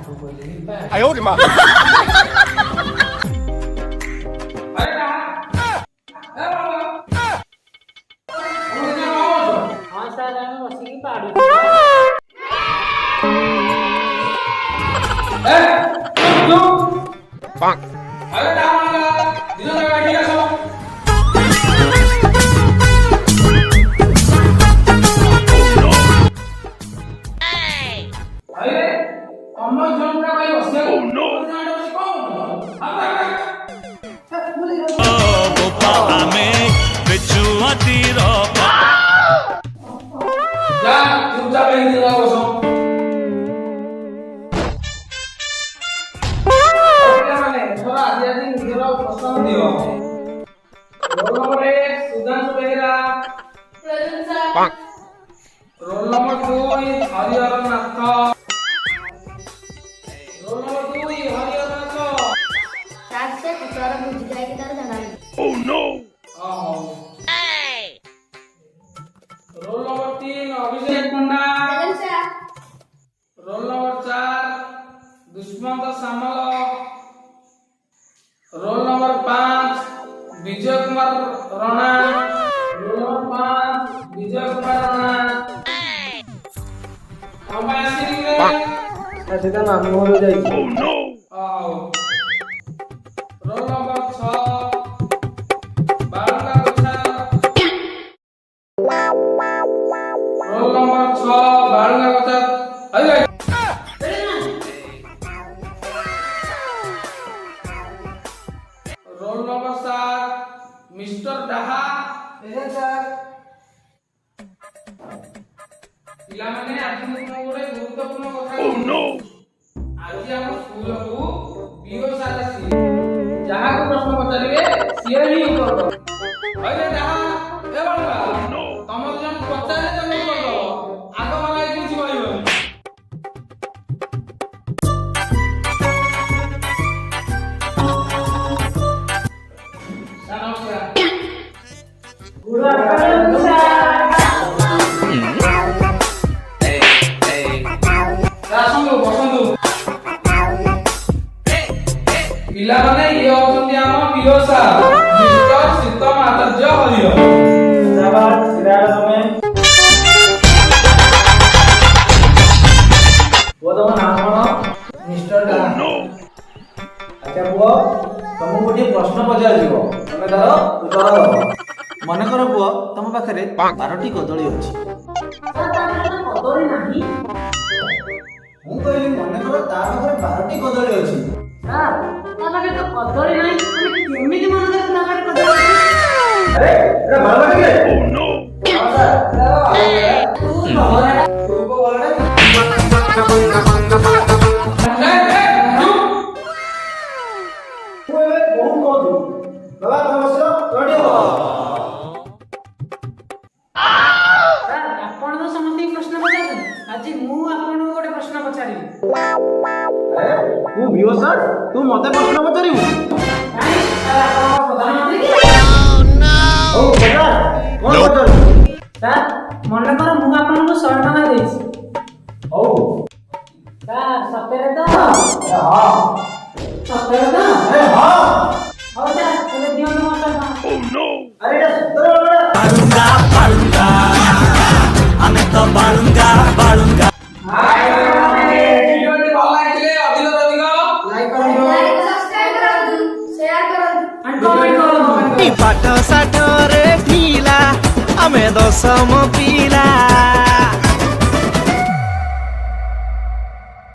哎呦我的妈！ हाँ सर ଆମେ ବସିକି ପାଡୁ roll number 2 Harihar Nath roll number 2 Harihar Nath साथ से कुचार बुझ जाए कि तार जाना ओह नो रोल नंबर 3 अभिषेक पंडा रोल नंबर 4 दुष्मंत सामल roll number 5 Vijay Kumar Rana roll number 5 Vijay Kumar Rana সেটা নাম হলো যাইছি ओह नो रोल नंबर 6 बालका गोछा रोल नंबर 6 बालका गोछा आइए रोल नंबर 7 मिस्टर डाहा सर ପିଲାମାନେ ଆଜି ମୁଁ ଗୋଟେ ଗୁରୁତ୍ୱପୂର୍ଣ୍ଣ କଥା ओह नो ଆଜି ଆମ ସ୍କୁଲକୁ ପିଓ ସାର୍ ଆସିବେ ଯାହାକୁ ପ୍ରଶ୍ନ ପଚାରିବେ ସିଏ ହିଁ ଉତ୍ତର ଦେବ କହିଲେ ଯାହା ଏ ବାଳକା ତମର ଜଣ ପଚାରେ ତମେ ଉତ୍ତର ଦେବ ଆଗ ବାଲା କିଛି କହିବନି ନମସ୍କାର ଗୁଡ ଆଫ୍ଟରନୁନ ସାର୍ ପିଲାମାନେ ଇଏ ହଉଛନ୍ତି ଆମ ପିଓ ସାର୍ ମିଷ୍ଟର ସୀତମ ଆଚାର୍ଯ୍ୟ ହରିହର जिंदाबाद सिराज में वो तो नाम कौन मिस्टर डा अच्छा पुओ तुमको गोटे प्रश्न पचार जीवो तमे तार उत्तर दो मन कर पुओ तुम पाखरे 12टी कदली अछि कदली नाही ମୁଁ କହିଲି ମନେ କର ତା ପାଖରେ 12ଟି କଦଳୀ ଅଛି ସାର୍ ତା ପାଖରେ ତ କଦଳୀ ନାହିଁ ଆମେ କେମିତି ମନେ କରିବୁ ତା ପାଖରେ କଦଳୀ ଅଛି ଆରେ ଏଟା ଭଲ ଲାଗେ ओह नो ହଁ ସାର୍ ତୁ ବଳଟା ମୁଁ ଏବେ ବହୁତ କହୁଛୁ ବାବା ତମେ ବସିଲ ରେଡି ହବ ସାର୍ ଆପଣ ତ ସମସ୍ତଙ୍କୁ ପ୍ରଶ୍ନ ପଚାରୁଛନ୍ତି ଆଜି ମୁଁ ଆପଣଙ୍କୁ ଗୋଟେ ପ୍ରଶ୍ନ ପଚାରିବି ଆରେ ମୁଁ ଭିଓ ସାର୍ ତୁ ମତେ ପ୍ରଶ୍ନ ପଚାରିବୁ କାହିଁ ସାର୍ ଆପଣଙ୍କ ପ୍ରଧାନମନ୍ତ୍ରୀ କି ହଉ ପଚାର କଣ ପଚାରିବୁ ସାର୍ ମନେକର ମୁଁ ଆପଣଙ୍କୁ 100 ଟଙ୍କା ଦେଇଛି ହଉ ସାର୍ ସତରେ ତ ହଁ ସତରେ ତ ଆରେ ହଁ ହଉ ସାର୍ ଏବେ ଦିଅନ୍ତୁ ମୋ 100 ଟଙ୍କା ओह नो ଆରେ ଏଟା ସତରେ ବଳଟା ଭିଡିଓଟି ଭଲ ଲାଗିଲେ ଅଧିକ ଲାଇକ୍ କରନ୍ତୁ ଲାଇକ୍ ସବସ୍କ୍ରାଇବ କରନ୍ତୁ शेयर କରନ୍ତୁ and comment କରନ୍ତୁ ପାଠ ସାଠରେ ଥିଲା ଆମେ ଦଶମ ପିଲା